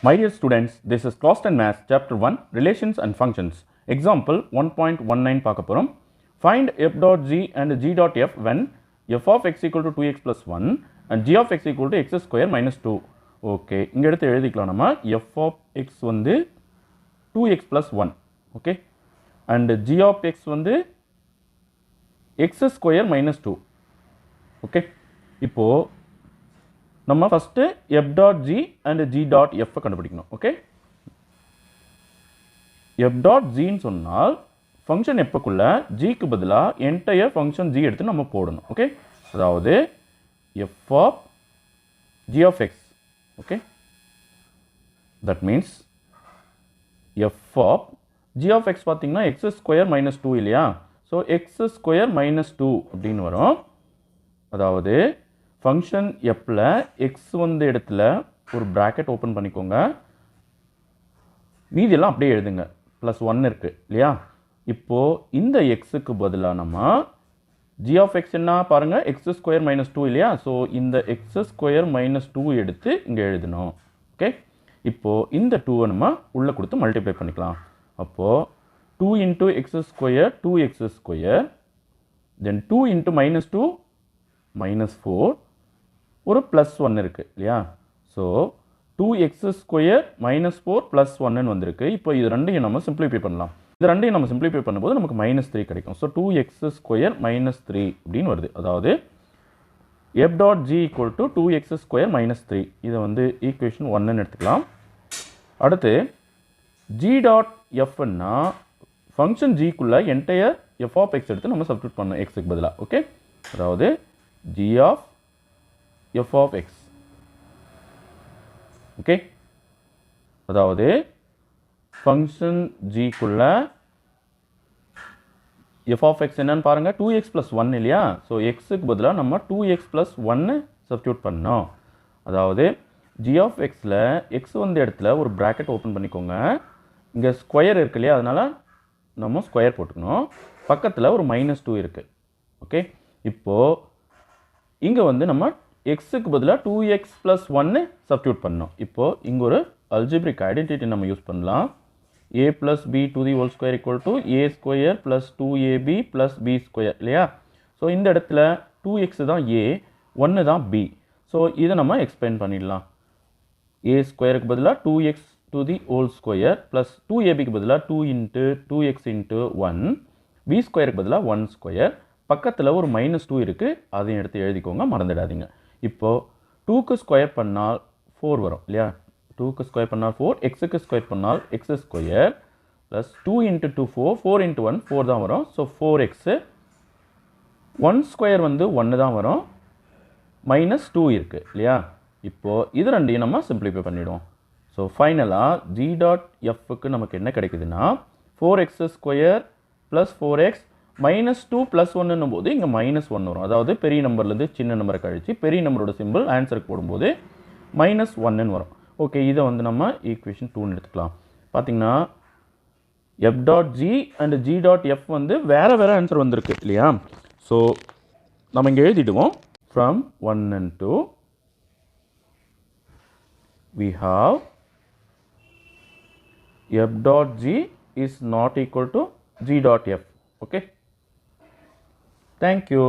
My dear students, this is Constant Maths Chapter 1 Relations and Functions. Example 1.19 பார்க்க போறோம். Find f dot g and g dot f when f of x equal to 2x plus 1 and g of x equal to x square minus 2. Okay, இங்க எடுத்து எழுதிக்கலாம் நம்ம f of x வந்து 2x plus 1. Okay, and g of x வந்து x square minus 2. Okay, இப்போ நம்ம first f dot g and g dot f கண்டுபிடிக்கணும். Okay, f dot g ன்னு சொன்னால் ஃபங்க்ஷன் எப்பக்குள்ள g க்கு பதிலா என்டையர் ஃபங்க்ஷன் g எடுத்து நம்ம போடணும். ஓகே, அதாவது f of g of x. Okay, that means f of g of x பார்த்தீங்கன்னா x square minus 2 இல்லையா? ஸோ x square minus 2 அப்படின்னு வரும். அதாவது ஃபங்க்ஷன் எப்ல எக்ஸ் வந்து இடத்துல ஒரு ப்ராக்கெட் ஓப்பன் பண்ணிக்கோங்க, மீதியெல்லாம் அப்படியே எழுதுங்க. ப்ளஸ் 1 இருக்கு இல்லையா? இப்போது இந்த எக்ஸுக்கு பதிலாக நம்ம ஜி ஆஃப் எக்ஸ் என்ன பாருங்கள், எக்ஸ் ஸ்கொயர் மைனஸ் 2 இல்லையா? ஸோ இந்த எக்ஸ் ஸ்கொயர் மைனஸ் 2 எடுத்து இங்கே எழுதணும். ஓகே, இப்போது இந்த 2வை நம்ம உள்ளே கொடுத்து மல்டிப்ளை பண்ணிக்கலாம். அப்போது 2 into X square 2x square, then 2 into minus 2 minus 4, ஒரு ப்ளஸ் 1 இருக்குது இல்லையா? So 2x square minus 4 plus 1ன்னு வந்திருக்கு. இப்போ இது ரெண்டையும் நம்ம சிம்பிளிஃபை பண்ணலாம். இது ரெண்டையும் நம்ம சிம்பிளிஃபை பண்ணும்போது நமக்கு மைனஸ் 3 கிடைக்கும். ஸோ 2x ஸ்கொயர் மைனஸ் 3 அப்படின்னு வருது. அதாவது f dot g equal to 2x square minus 3. இதை வந்து ஈக்குவேஷன் 1ன்னு எடுத்துக்கலாம். அடுத்து g டாட் fன்னா ஃபங்க்ஷன் ஜிக்குள்ளே என்டையர் f ஆஃப் x எடுத்து நம்ம சப்ஸ்டிட்யூட் பண்ணணும் எக்ஸுக்கு பதிலாக. ஓகே, அதாவது g of f of x. Okay, அதாவது ஃபங்க்ஷன் g குள்ள f of x என்னன்னு பாருங்க, 2x plus 1 இல்லையா? ஸோ எக்ஸுக்கு பதிலாக நம்ம 2x plus 1 சப்ஸ்டிட்யூட் பண்ணோம். அதாவது g of xல x வந்து இடத்துல ஒரு ப்ராக்கெட் ஓப்பன் பண்ணிக்கோங்க. இங்கே ஸ்கொயர் இருக்கு இல்லையா? அதனால் நம்ம ஸ்கொயர் போட்டுக்கணும். பக்கத்தில் ஒரு மைனஸ் 2 இருக்குது. ஓகே, இப்போது இங்கே வந்து நம்ம எக்ஸுக்கு பதிலாக 2x plus 1 சப்ஸ்டிட்யூட் பண்ணோம். இப்போது இங்கே ஒரு அல்ஜிப்ரிக் ஐடென்டிட்டி நம்ம யூஸ் பண்ணலாம். a plus b to the whole square equal to a square plus 2ab plus b square இல்லையா? ஸோ இந்த இடத்துல 2x தான் a, 1 தான் b. ஸோ இதை நம்ம எக்ஸ்பிளைன் பண்ணிடலாம். a ஸ்கொயருக்கு பதிலாக 2x to the whole square plus 2abக்கு பதிலாக 2 into 2x into 1, b ஸ்கொயருக்கு பதிலாக 1 ஸ்கொயர், பக்கத்தில் ஒரு மைனஸ் 2 இருக்குது, அதையும் எடுத்து எழுதிக்கோங்க, மறந்துடாதீங்க. இப்போது 2க்கு ஸ்கொயர் பண்ணால் 4 வரும் இல்லையா? 2க்கு ஸ்கொயர் பண்ணால் 4, எக்ஸுக்கு ஸ்கொயர் பண்ணால் X square plus 2 into 2 4, 4 into 1 4 தான் வரும். ஸோ 4x, 1 ஸ்கொயர் வந்து 1 தான் வரும், மைனஸ் 2 இருக்குது இல்லையா? இப்போது இது ரெண்டையும் நம்ம சிம்பிளிஃபை பண்ணிவிடுவோம். ஸோ ஃபைனலாக g டாட் எஃப்க்கு நமக்கு என்ன கிடைக்குதுன்னா 4x square plus 4x minus 2 plus 1ன்னும் போது இங்கே மைனஸ் 1 வரும். அதாவது பெரிய நம்பர்லேருந்து சின்ன நம்பரை கழிச்சு பெரிய நம்பரோட சிம்பிள் ஆன்சருக்கு போடும்போது மைனஸ் 1ன்னு வரும். ஓகே, இதை வந்து நம்ம ஈக்குவேஷன் 2ன்னு எடுத்துக்கலாம். பார்த்தீங்கன்னா f dot g and g dot f வந்து வேறு வேறு ஆன்சர் வந்திருக்கு இல்லையா? ஸோ நம்ம இங்கே எழுதிடுவோம். From 1 and 2 we have f dot g is not equal to g dot f. Okay, thank you.